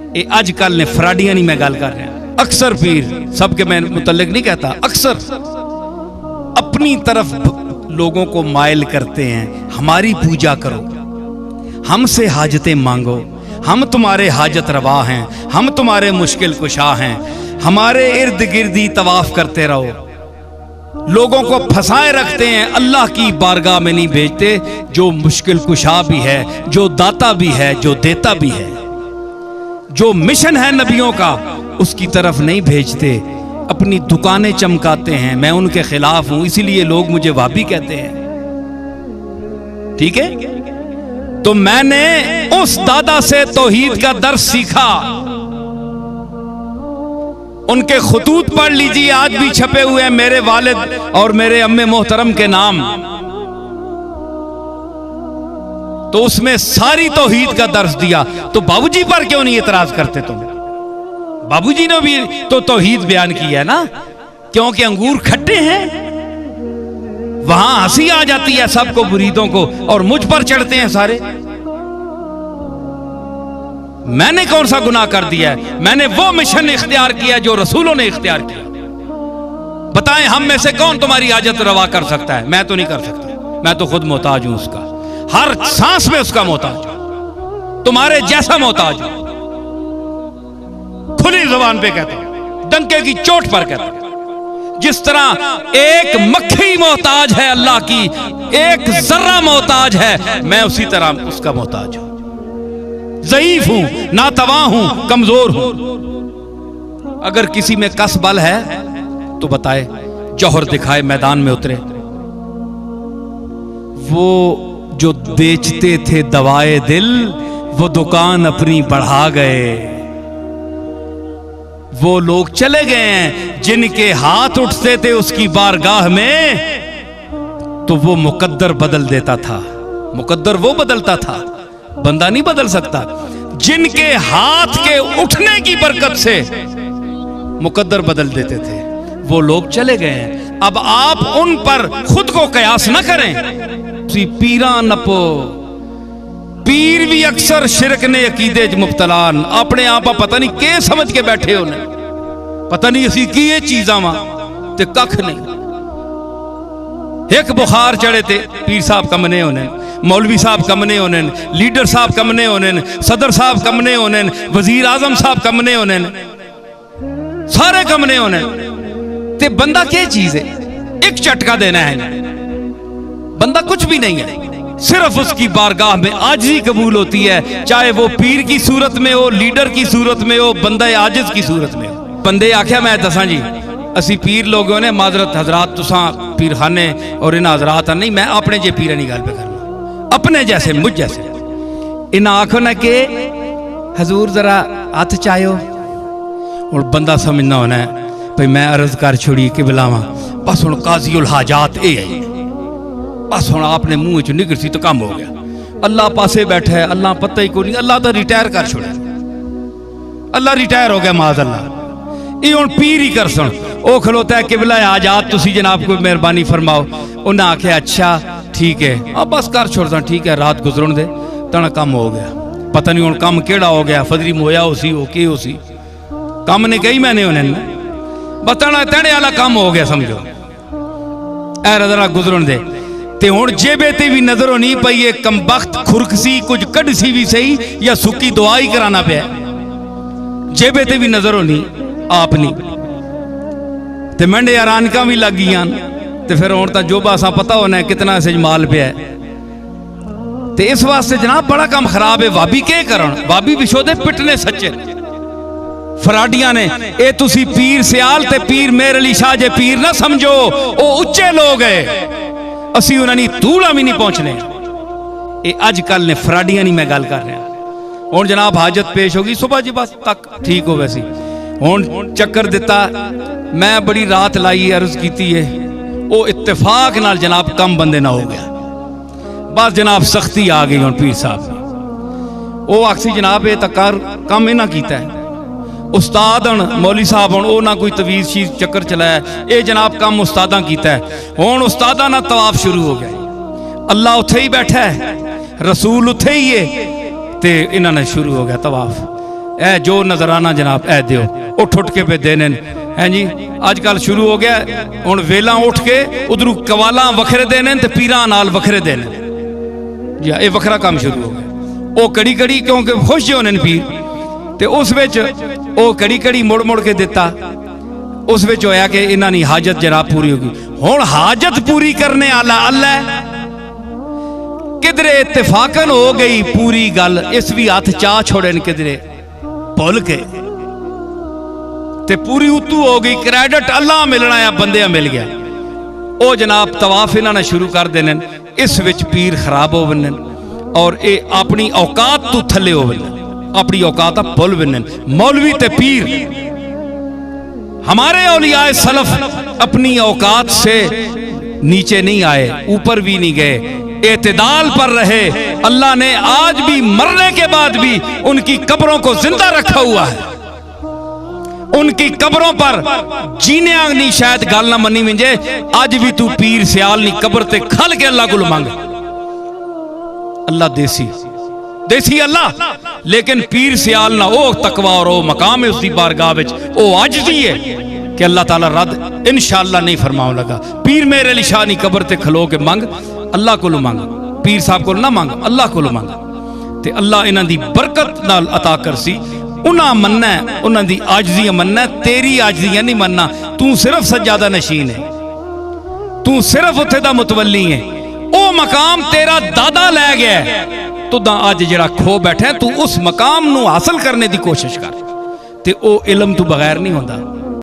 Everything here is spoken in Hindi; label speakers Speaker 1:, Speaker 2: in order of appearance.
Speaker 1: ये अजकल ने फराडियां नहीं, मैं गल कर रहा अक्सर पीर सबके मैं मुतल्लिक नहीं कहता, अक्सर अपनी तरफ लोगों को माइल करते हैं। हमारी पूजा करो, हमसे हाजतें मांगो, हम तुम्हारे हाजत रवा हैं, हम तुम्हारे मुश्किल कुशा हैं, हमारे इर्द गिर्द ही तवाफ करते रहो। लोगों को फंसाए रखते हैं, अल्लाह की बारगाह में नहीं भेजते। जो मुश्किल कुशा भी है, जो दाता भी है, जो देता भी है, जो मिशन है नबियों का, उसकी तरफ नहीं भेजते। अपनी दुकानें चमकाते हैं। मैं उनके खिलाफ हूं, इसीलिए लोग मुझे वाबी कहते हैं। ठीक है, तो मैंने उस दादा से तौहीद का दर्स सीखा। उनके खुतूत पढ़ लीजिए, आज भी छपे हुए हैं, मेरे वालिद और मेरे अम्मे मोहतरम के नाम। तो उसमें सारी तौहीद का दर्स दिया। तो बाबूजी पर क्यों नहीं एतराज करते तुम? बाबूजी ने भी तो तौहीद बयान किया है ना, क्योंकि अंगूर खट्टे हैं। वहां हंसी आ जाती है सबको, मुरीदों को, और मुझ पर चढ़ते हैं सारे। मैंने कौन सा गुनाह कर दिया है? मैंने वो मिशन इख्तियार किया जो रसूलों ने इख्तियार किया। बताएं, हम में से कौन तुम्हारी हाजत रवा कर सकता है? मैं तो नहीं कर सकता, मैं तो खुद मोहताज हूं उसका, हर सांस में उसका मोहताज हूं, तुम्हारे जैसा मोहताज हूं। खुली जुबान पे कहता हूं, डंके की चोट पर कहता हूं। जिस तरह एक मक्खी मोहताज है अल्लाह की, एक जर्रा मोहताज है, मैं उसी तरह उसका मोहताज हूं। ज़ईफ हूं, नातवा हूं, कमजोर हूं। अगर किसी में कस बल है तो बताए, जौहर दिखाए, मैदान में उतरे। वो जो बेचते थे दवाए दिल, वो दुकान अपनी बढ़ा गए। वो लोग चले गए हैं जिनके हाथ उठते थे उसकी बारगाह में, तो वो मुकद्दर बदल देता था। मुकद्दर वो बदलता था, बंदा नहीं बदल सकता। जिनके हाथ के उठने की बरकत से मुकद्दर बदल देते थे, वो लोग चले गए हैं। अब आप उन पर खुद को कयास न करें। पीरा नपो, पीर भी अक्सर शिरक ने अकीदे च मुब्तलान, अपने आप पता नहीं के समझ के बैठे होने, पता नहीं असी की ये चीज़ां वा ते कख नहीं। एक बुखार चढ़े थे, पीर साहब कमने होने, मौलवी साहब कमने होने, लीडर साहब कमने होने, सदर साहब कमने होने, वजीर आजम साहब कमने होने, सारे कमने होने। ते बंदा क्या चीज है? एक झटका देना है, बंदा कुछ भी नहीं है। सिर्फ उसकी बारगाह में आजिज़ी कबूल होती है, चाहे वो पीर की सूरत में हो, लीडर की सूरत में हो, बंदा आजिज़ की सूरत में हो। बंदे आख्या, मैं दसा जी, असी पीर लोगों ने माजरत हजरात, तुसा पीर खाने और इन हजरात नहीं, मैं अपने जे पीर नहीं गल पे करना, अपने जैसे, मुझ जैसे। इन्हें आखो ना कि हजूर जरा हथ चायो, और बंदा समझना होना है भाई मैं अर्ज कर छोड़ी कि बुलावा, बस हूँ काजी उल हाजात ये है, बस हूँ आपने मुंह च निकल सी तो काम हो गया। अल्लाह पासे बैठा है, अल्लाह पता ही को नहीं, अल्लाह तो रिटायर कर छोड़ा, अल्लाह रिटायर हो गया माज अल्लाह। ये हूँ पीर ही कर सुन, वो खलोता है कि बिला आजाद तुसी जनाब को मेहरबानी फरमाओ। उन्हें आख्या अच्छा ठीक है, अब बस कर छोड़ता, ठीक है रात गुजरन दे, तना कम हो गया। पता नहीं हूँ कम केड़ा हो गया, फजरी मोया उसी हो के उसी कम ने कही मैंने उन्हें बताना तने वाला काम हो गया, समझो ऐ रजरा गुजरन दे। ते हुण जेबे ते भी नजरों नहीं पई, है कम बख्त खुरकसी कुछ कड़ सी भी सही या सुक्की दुआ ही कराना पे, जेबे ते भी नजरों नहीं आप नहीं। ते मंडे आरानका भी लग गई, ते फिर हुण तां जोबा सा पता होना है कितना से माल पे है। ते इस वास्ते जनाब बड़ा काम खराब है। वाबी के करन, वाबी विशोदे पिटने सच्चे फराडियां ने। ए तुसी पीर सियाल ते पीर मेर अली शाह जे पीर ना समझो, ओ उच्चे लोग है, असी उन्होंने तूड़ा भी नहीं पहुंचने। ये अजकल ने फराडियां नहीं, मैं गल कर रहा। हुण जनाब हाजत पेश होगी सुबह जी बस तक ठीक हो वैसी। हुण चक्कर दिता, मैं बड़ी रात लाई अर्ज की है, वो इत्तेफाक नाल जनाब कम बंदे ना हो गया। बस जनाब सख्ती आ गई हुण पीर साहब, वो आखसी जनाब ये तकर कम इन्हें किया है। उस्ताद मौली साहब हूँ ना कोई तवीज़ शीज चक्कर चलाया, ये जनाब काम उस्तादा किया है। हुण उस्तादा ना तवाफ शुरू हो गया, अल्लाह उत्थे ही बैठा है, रसूल उत्थे ही है, ते इन्होंने शुरू हो गया तवाफ। ए जो नजराना जनाब ए दियो, उठ के पे देने हैं जी। अजकल शुरू हो गया हुण वेला उठ के उधरों कवाला वखरे देने ते पीरां नाल वखरे देने जी, ये वखरा काम शुरू हो गया। वो कड़ी कड़ी क्योंकि खुश जो होने पीर, ते उस विच वो कड़ी कड़ी मुड़ मुड़ के दिता, उस विच होया कि इन्हां दी हाजत जनाब पूरी होगी। हुण हाजत पूरी करने आला अल्लाह, किधरे इत्तेफाकन हो गई पूरी गल, इस भी हथ चाह छोड़े किधरे भुल के, ते पूरी उतू हो गई। क्रेडिट अल्लाह मिलना है, बंदे मिल गया। ओ जनाब तवाफ इन्होंने शुरू कर देने, इस विच पीर खराब हो बने और ये अपनी औकात तो थले हो बने, अपनी औकात भुल बने। मौलवी ते पीर हमारे औलियाए सलफ अपनी औकात से नीचे नहीं आए, ऊपर भी नहीं गए, एतदाल पर रहे। अल्लाह ने आज भी मरने के बाद भी उनकी कब्रों को जिंदा रखा हुआ है। उनकी कब्रों पर जीने नहीं शायद गल ना मनी मिंजे, अज भी तू पीर सियाल नी कब्र ते खल के अल्लाह को मंग। अल्लाह देसी देसी अल्लाह, लेकिन पीर सियाल ना वो तकवा और वो मकाम है उसकी बारगाह विच, वो अजदी है कि अल्लाह ताला रद इंशाअल्लाह नहीं फरमाओ लगा। पीर मेरे लिशानी कब्र ते खलो के मंग, अल्लाह को मंग, पीर साहब को ना मंग, अल्लाह को मंग। ते अल्लाह इन्हां दी बरकत नाल अता करसी। उन्हां मनना उन्हां दी आजजियां मनना, तेरी आजजियां नहीं मनना। तू सिर्फ सज्जादा नशीन है, तू सिर्फ उत्थे दा मुतवल्ली है। ओ मकाम तेरा दादा लै गया, तुदा अज जड़ा खो बैठा, तू उस मकाम नू हासिल करने की कोशिश कर। ते ओ इलम तू बगैर नहीं होता।